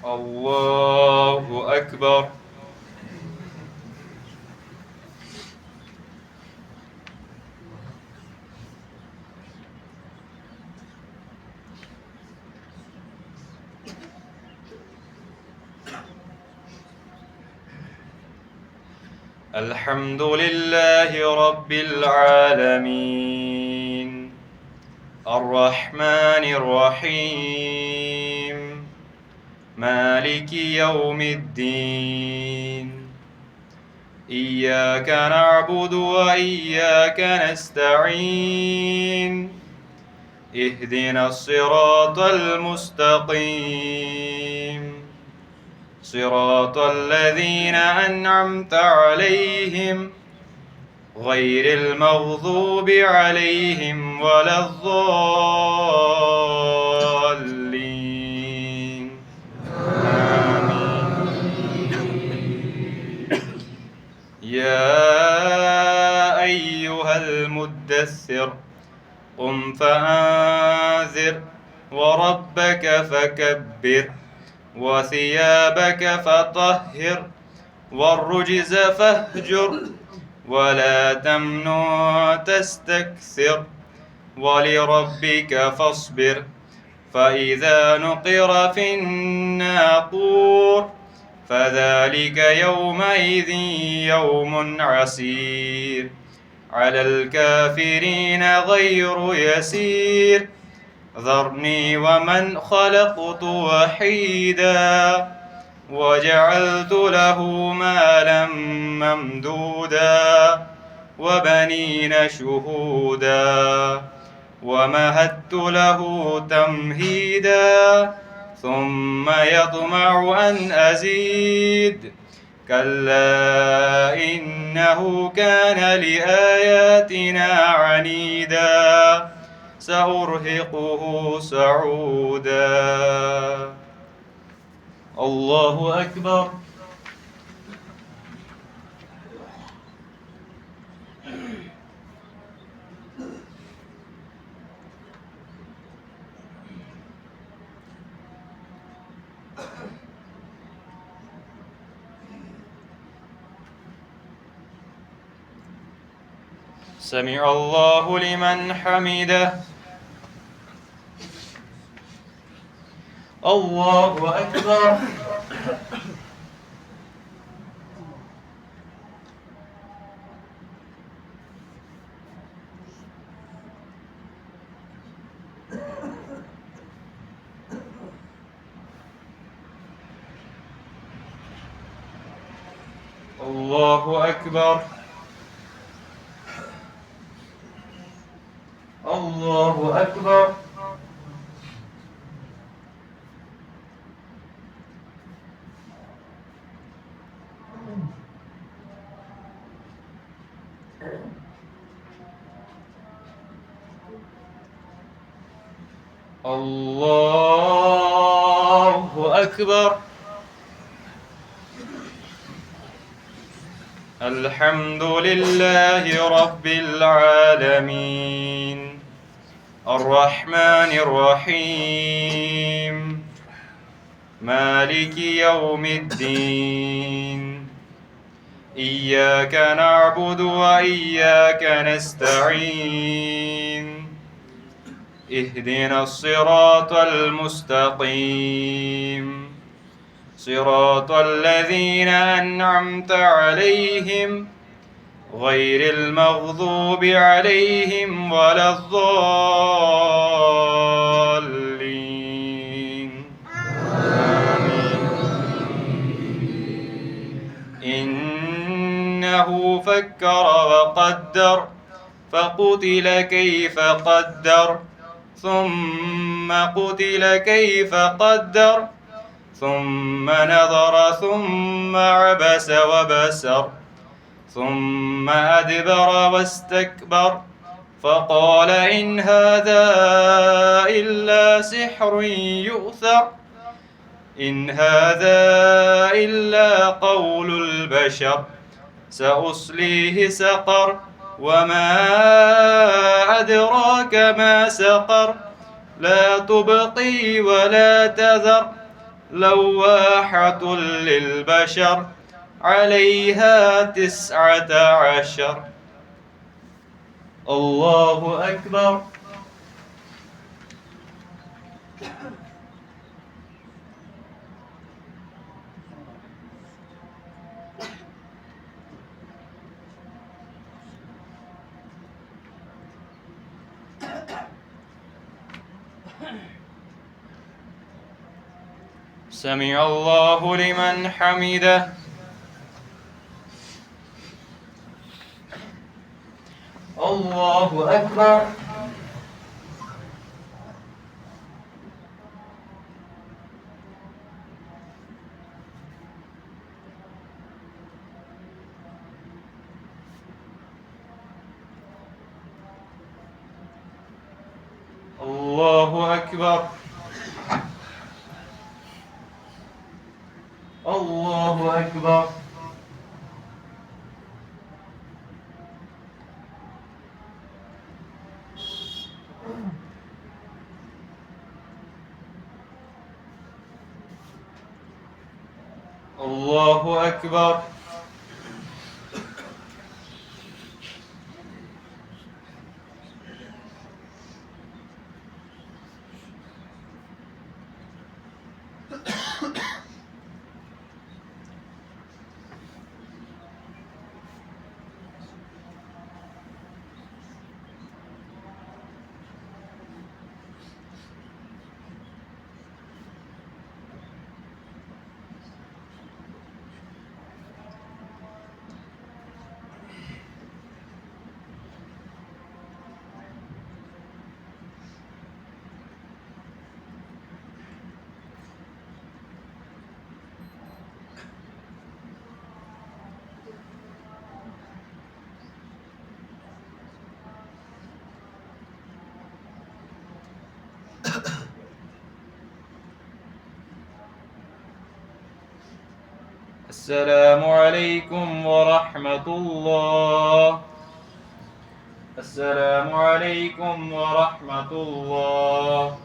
الله أكبر. الحمد لله رب العالمين الرحمن الرحيم مالك يوم الدين إياك نعبد وإياك نستعين اهدنا الصراط المستقيم صراط الذين أنعمت عليهم غير المغضوب عليهم ولا الضالين آمين. يا أيها المدثر قم فأنذر وربك فكبر وثيابك فطهر والرجز فاهجر ولا تمنن تستكثر ولربك فاصبر فإذا نقر في الناقور فذلك يومئذ يوم عسير على الكافرين غير يسير ذرني ومن خلقت وحيدا وجعلت له مالا ممدودا وبنين شهودا ومهدت له تمهيدا ثم يطمع أن أزيد كلا إنه كان لآياتنا عنيدا سأرهقه صعودا. الله أكبر. سمع الله لمن حمده. الله أكبر. الله أكبر. الله أكبر. الله أكبر. الحمد لله رب العالمين الرحمن الرحيم مالك يوم الدين إياك نعبد وإياك نستعين اهدنا الصراط المستقيم صراط الذين أنعمت عليهم غير المغضوب عليهم ولا الضالين آمين. إنه فكر وقدر فقتل كيف قدر ثم قتل كيف قدر ثم نظر ثم عبس وبسر ثم أدبر واستكبر فقال إن هذا إلا سحر يؤثر إن هذا إلا قول البشر سأصليه سقر وما أدراك ما سقر لا تبقي ولا تذر لواحة للبشر عليها 19. الله أكبر. سمع الله لمن حمده. الله أكبر. الله أكبر. الله أكبر. الله أكبر. السلام عليكم ورحمة الله. السلام عليكم ورحمة الله.